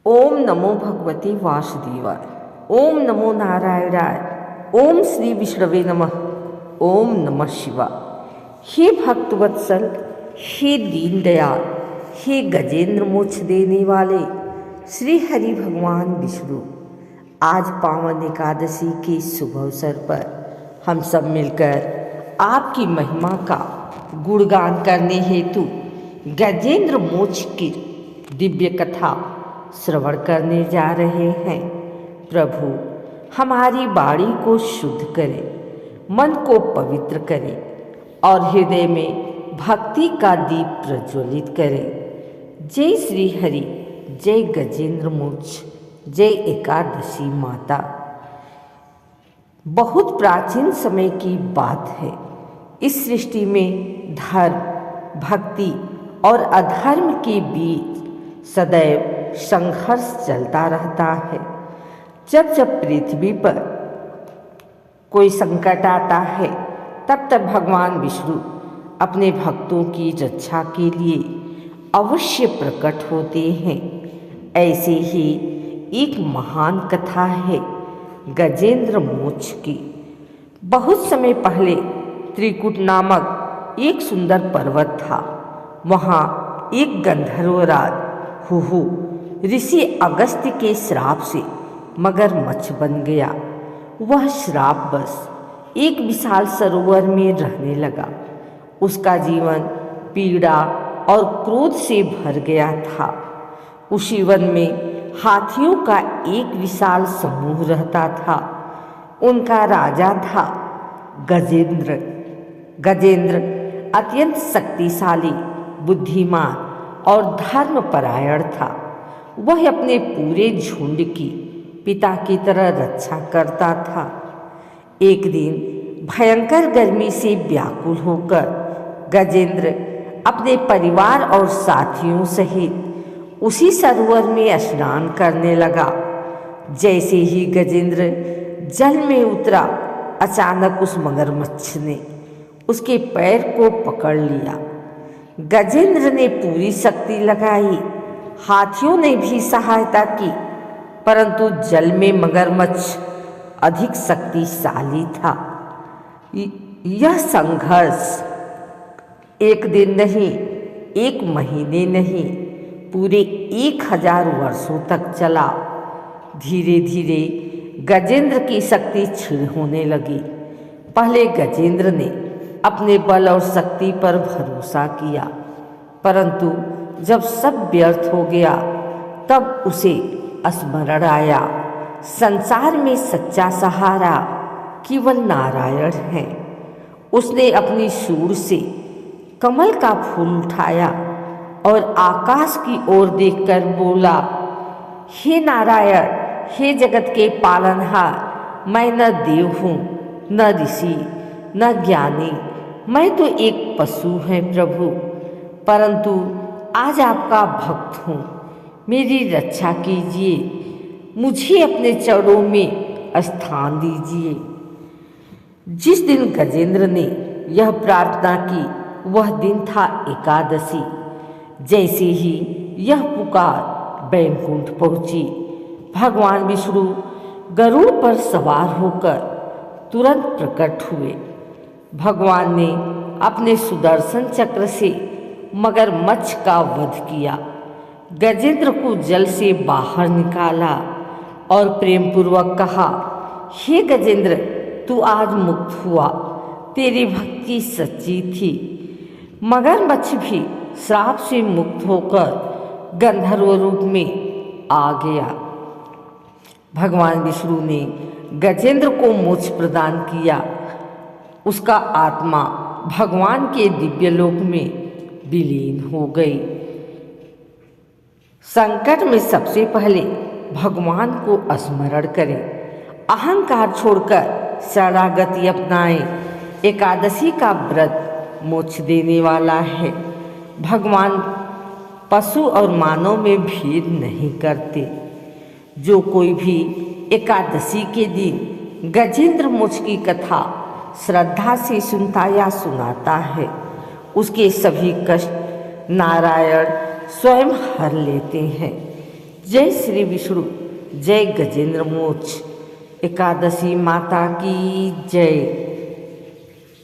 ओम नमो भगवते वासुदेवाय। ओम नमो नारायणाय। ओम श्री विष्णवे नमः। ओम नमः शिवाय। हे भक्तवत्सल, हे दीनदयाल, हे गजेंद्र मोक्ष देने वाले श्री हरि भगवान विष्णु, आज पावन एकादशी के शुभ अवसर पर हम सब मिलकर आपकी महिमा का गुणगान करने हेतु गजेंद्र मोक्ष की दिव्य कथा श्रवण करने जा रहे हैं। प्रभु हमारी वाणी को शुद्ध करें, मन को पवित्र करें और हृदय में भक्ति का दीप प्रज्वलित करें। जय श्री हरि, जय गजेंद्र मोक्ष, जय एकादशी माता। बहुत प्राचीन समय की बात है। इस सृष्टि में धर्म, भक्ति और अधर्म के बीच सदैव संघर्ष चलता रहता है। जब जब पृथ्वी पर कोई संकट आता है, तब तब भगवान विष्णु अपने भक्तों की रक्षा के लिए अवश्य प्रकट होते हैं। ऐसे ही एक महान कथा है गजेंद्र मोक्ष की। बहुत समय पहले त्रिकुट नामक एक सुंदर पर्वत था। वहाँ एक गंधर्वराज हुहु ऋषि अगस्त्य के श्राप से मगरमच्छ बन गया। वह श्राप बस एक विशाल सरोवर में रहने लगा। उसका जीवन पीड़ा और क्रोध से भर गया था। उसी वन में हाथियों का एक विशाल समूह रहता था। उनका राजा था गजेंद्र। गजेंद्र अत्यंत शक्तिशाली, बुद्धिमान और धर्मपरायण था। वह अपने पूरे झुंड की पिता की तरह रक्षा करता था। एक दिन भयंकर गर्मी से व्याकुल होकर गजेंद्र अपने परिवार और साथियों सहित उसी सरोवर में स्नान करने लगा। जैसे ही गजेंद्र जल में उतरा, अचानक उस मगरमच्छ ने उसके पैर को पकड़ लिया। गजेंद्र ने पूरी शक्ति लगाई, हाथियों ने भी सहायता की, परंतु जल में मगरमच्छ अधिक शक्तिशाली था। यह संघर्ष एक दिन नहीं, एक महीने नहीं, पूरे 1000 वर्षों तक चला। धीरे धीरे गजेंद्र की शक्ति क्षीण होने लगी। पहले गजेंद्र ने अपने बल और शक्ति पर भरोसा किया, परंतु जब सब व्यर्थ हो गया, तब उसे स्मरण आया, संसार में सच्चा सहारा केवल नारायण है। उसने अपनी सूंड से कमल का फूल उठाया और आकाश की ओर देखकर बोला, हे नारायण, हे जगत के पालनहार, मैं न देव हूँ, न ऋषि, न ज्ञानी, मैं तो एक पशु है प्रभु, परंतु आज आपका भक्त हूँ। मेरी रक्षा कीजिए, मुझे अपने चरणों में स्थान दीजिए। जिस दिन गजेंद्र ने यह प्रार्थना की, वह दिन था एकादशी। जैसे ही यह पुकार बैकुंठ पहुँची, भगवान विष्णु गरुड़ पर सवार होकर तुरंत प्रकट हुए। भगवान ने अपने सुदर्शन चक्र से मगरमच्छ का वध किया, गजेंद्र को जल से बाहर निकाला और प्रेम पूर्वक कहा, हे गजेंद्र, तू आज मुक्त हुआ, तेरी भक्ति सच्ची थी। मगरमच्छ भी श्राप से मुक्त होकर गंधर्व रूप में आ गया। भगवान विष्णु ने गजेंद्र को मोक्ष प्रदान किया। उसका आत्मा भगवान के दिव्य लोक में विलीन हो गई। संकट में सबसे पहले भगवान को स्मरण करें, अहंकार छोड़कर शरणागति अपनाएं। एकादशी का व्रत मोक्ष देने वाला है। भगवान पशु और मानव में भेद नहीं करते। जो कोई भी एकादशी के दिन गजेंद्र मोक्ष की कथा श्रद्धा से सुनता या सुनाता है, उसके सभी कष्ट नारायण स्वयं हर लेते हैं। जय श्री विष्णु, जय गजेंद्र मोक्ष, एकादशी माता की जय।